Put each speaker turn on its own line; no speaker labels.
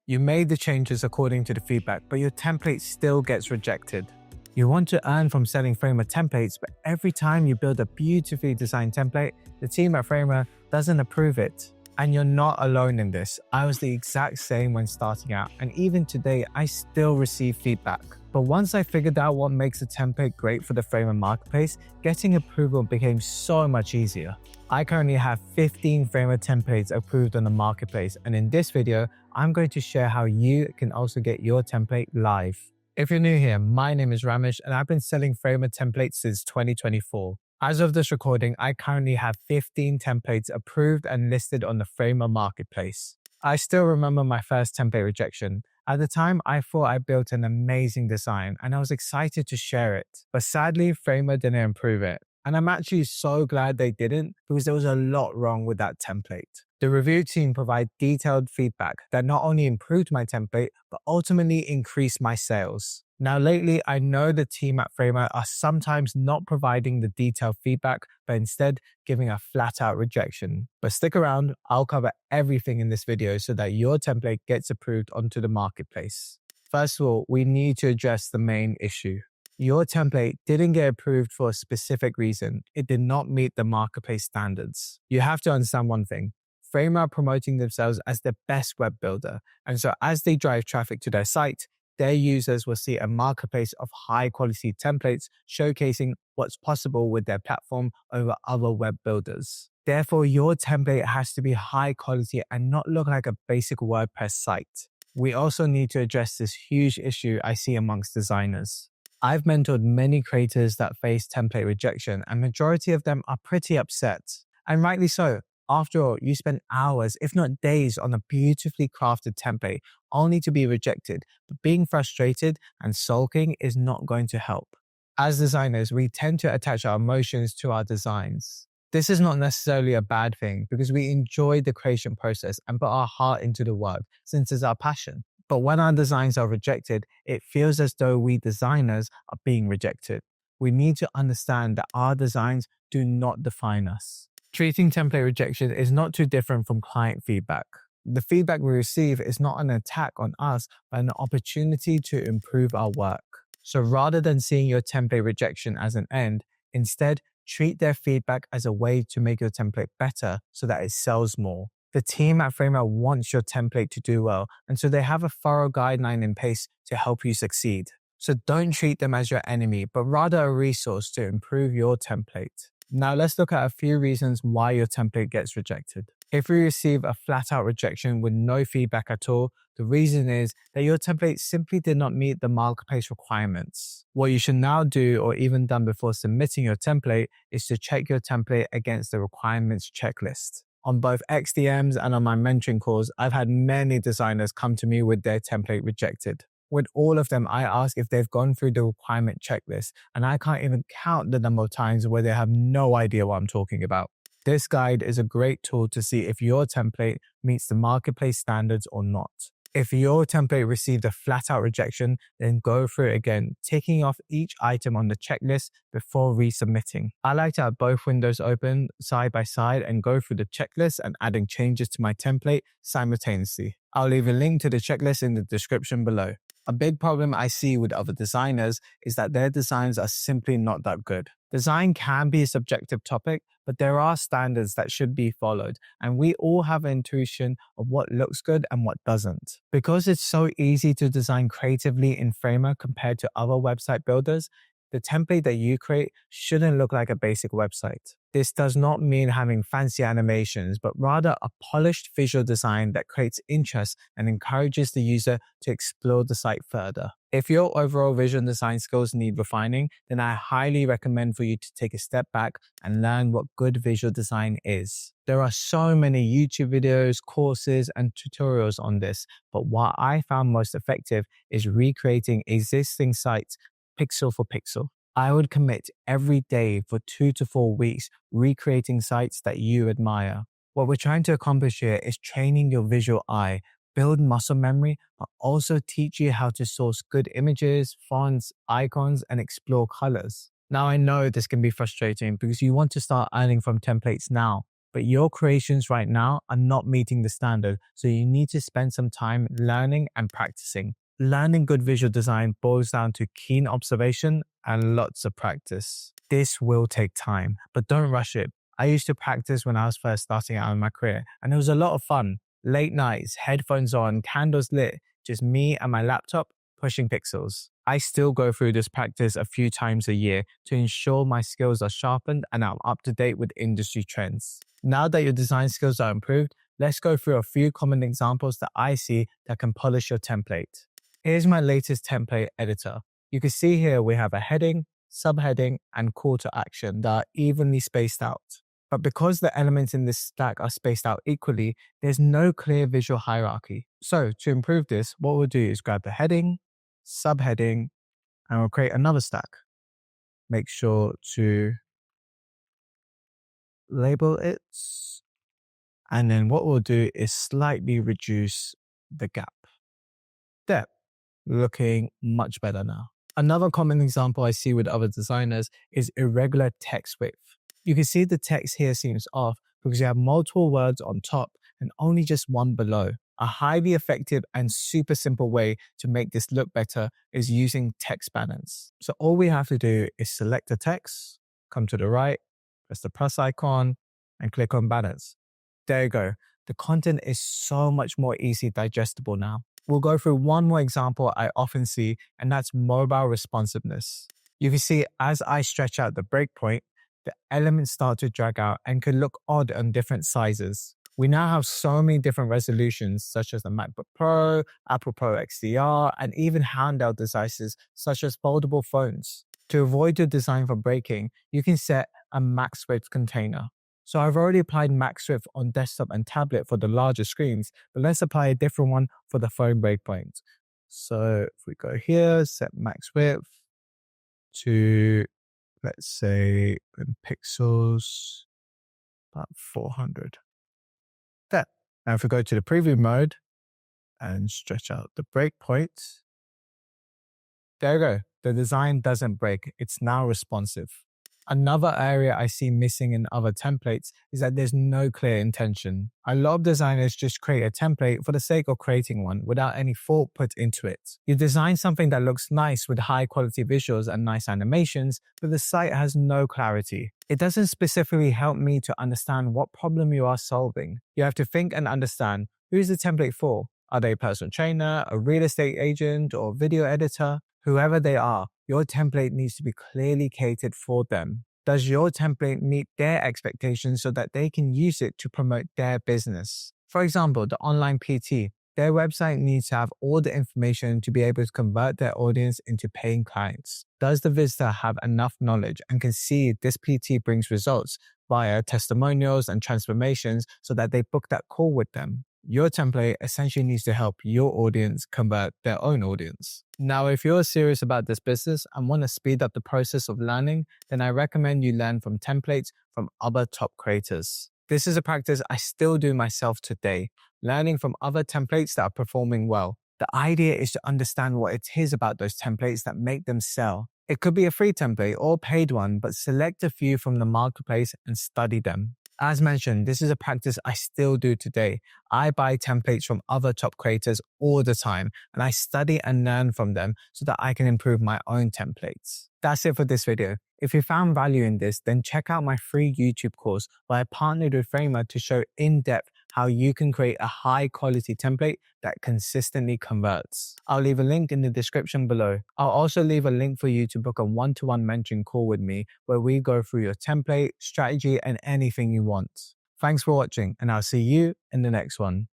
You made the changes according to the feedback, but your template still gets rejected. You want to earn from selling Framer templates, but every time you build a beautifully designed template, the team at Framer doesn't approve it. And you're not alone in this. I was the exact same when starting out, and even today, I still receive feedback. But once I figured out what makes a template great for the Framer marketplace, getting approval became so much easier. I currently have 15 Framer templates approved on the marketplace, and in this video, I'm going to share how you can also get your template live. If you're new here, my name is Ramesh, and I've been selling Framer templates since 2024. As of this recording, I currently have 15 templates approved and listed on the Framer marketplace. I still remember my first template rejection. At the time, I thought I built an amazing design and I was excited to share it. But sadly, Framer didn't improve it. And I'm actually so glad they didn't, because there was a lot wrong with that template. The review team provided detailed feedback that not only improved my template, but ultimately increased my sales. Now lately, I know the team at Framer are sometimes not providing the detailed feedback, but instead giving a flat out rejection. But stick around, I'll cover everything in this video so that your template gets approved onto the marketplace. First of all, we need to address the main issue. Your template didn't get approved for a specific reason. It did not meet the marketplace standards. You have to understand one thing. Framer are promoting themselves as the best web builder. And so as they drive traffic to their site, their users will see a marketplace of high quality templates showcasing what's possible with their platform over other web builders. Therefore, your template has to be high quality and not look like a basic WordPress site. We also need to address this huge issue I see amongst designers. I've mentored many creators that face template rejection, and majority of them are pretty upset. And rightly so. After all, you spend hours, if not days, on a beautifully crafted template only to be rejected, but being frustrated and sulking is not going to help. As designers, we tend to attach our emotions to our designs. This is not necessarily a bad thing because we enjoy the creation process and put our heart into the work since it's our passion. But when our designs are rejected, it feels as though we designers are being rejected. We need to understand that our designs do not define us. Treating template rejection is not too different from client feedback. The feedback we receive is not an attack on us, but an opportunity to improve our work. So rather than seeing your template rejection as an end, instead treat their feedback as a way to make your template better so that it sells more. The team at Framer wants your template to do well, and so they have a thorough guideline in place to help you succeed. So don't treat them as your enemy, but rather a resource to improve your template. Now let's look at a few reasons why your template gets rejected. If you receive a flat-out rejection with no feedback at all, the reason is that your template simply did not meet the marketplace requirements. What you should now do, or even done before submitting your template, is to check your template against the requirements checklist. On both XDMs and on my mentoring calls, I've had many designers come to me with their template rejected. With all of them, I ask if they've gone through the requirement checklist, and I can't even count the number of times where they have no idea what I'm talking about. This guide is a great tool to see if your template meets the marketplace standards or not. If your template received a flat-out rejection, then go through it again, ticking off each item on the checklist before resubmitting. I like to have both windows open side by side and go through the checklist and adding changes to my template simultaneously. I'll leave a link to the checklist in the description below. A big problem I see with other designers is that their designs are simply not that good. Design can be a subjective topic, but there are standards that should be followed, and we all have an intuition of what looks good and what doesn't. Because it's so easy to design creatively in Framer compared to other website builders, the template that you create shouldn't look like a basic website. This does not mean having fancy animations, but rather a polished visual design that creates interest and encourages the user to explore the site further. If your overall visual design skills need refining, then I highly recommend for you to take a step back and learn what good visual design is. There are so many YouTube videos, courses, and tutorials on this, but what I found most effective is recreating existing sites pixel for pixel. I would commit every day for 2 to 4 weeks recreating sites that you admire. What we're trying to accomplish here is training your visual eye, build muscle memory, but also teach you how to source good images, fonts, icons, and explore colors. Now I know this can be frustrating because you want to start earning from templates now, but your creations right now are not meeting the standard. So you need to spend some time learning and practicing. Learning good visual design boils down to keen observation and lots of practice. This will take time, but don't rush it. I used to practice when I was first starting out in my career, and it was a lot of fun. Late nights, headphones on, candles lit, just me and my laptop pushing pixels. I still go through this practice a few times a year to ensure my skills are sharpened and I'm up to date with industry trends. Now that your design skills are improved, let's go through a few common examples that I see that can polish your template. Here's my latest template editor. You can see here we have a heading, subheading, and call to action that are evenly spaced out. But because the elements in this stack are spaced out equally, there's no clear visual hierarchy. So to improve this, what we'll do is grab the heading, subheading, and we'll create another stack. Make sure to label it. And then what we'll do is slightly reduce the gap. There, looking much better now. Another common example I see with other designers is irregular text width. You can see the text here seems off because you have multiple words on top and only just one below. A highly effective and super simple way to make this look better is using text balance. So all we have to do is select the text, come to the right, press the plus icon, and click on balance. There you go. The content is so much more easy digestible now. We'll go through one more example I often see, and that's mobile responsiveness. You can see as I stretch out the breakpoint, the elements start to drag out and could look odd on different sizes. We now have so many different resolutions, such as the MacBook Pro, Apple Pro XDR, and even handheld devices, such as foldable phones. To avoid your design from breaking, you can set a max width container. So I've already applied max width on desktop and tablet for the larger screens, but let's apply a different one for the phone breakpoint. So if we go here, set max width to, let's say, in pixels, about 400. There. Now if we go to the preview mode and stretch out the breakpoint, there you go. The design doesn't break. It's now responsive. Another area I see missing in other templates is that there's no clear intention. A lot of designers just create a template for the sake of creating one without any thought put into it. You design something that looks nice with high quality visuals and nice animations, but the site has no clarity. It doesn't specifically help me to understand what problem you are solving. You have to think and understand, who is the template for? Are they a personal trainer, a real estate agent, or a video editor? Whoever they are, your template needs to be clearly catered for them. Does your template meet their expectations so that they can use it to promote their business? For example, the online PT, their website needs to have all the information to be able to convert their audience into paying clients. Does the visitor have enough knowledge and can see this PT brings results via testimonials and transformations so that they book that call with them? Your template essentially needs to help your audience convert their own audience. Now, if you're serious about this business and want to speed up the process of learning, then I recommend you learn from templates from other top creators. This is a practice I still do myself today, learning from other templates that are performing well. The idea is to understand what it is about those templates that make them sell. It could be a free template or a paid one, but select a few from the marketplace and study them. As mentioned, this is a practice I still do today. I buy templates from other top creators all the time, and I study and learn from them so that I can improve my own templates. That's it for this video. If you found value in this, then check out my free YouTube course where I partnered with Framer to show in depth how you can create a high quality template that consistently converts. I'll leave a link in the description below. I'll also leave a link for you to book a one-to-one mentoring call with me where we go through your template, strategy, and anything you want. Thanks for watching, and I'll see you in the next one.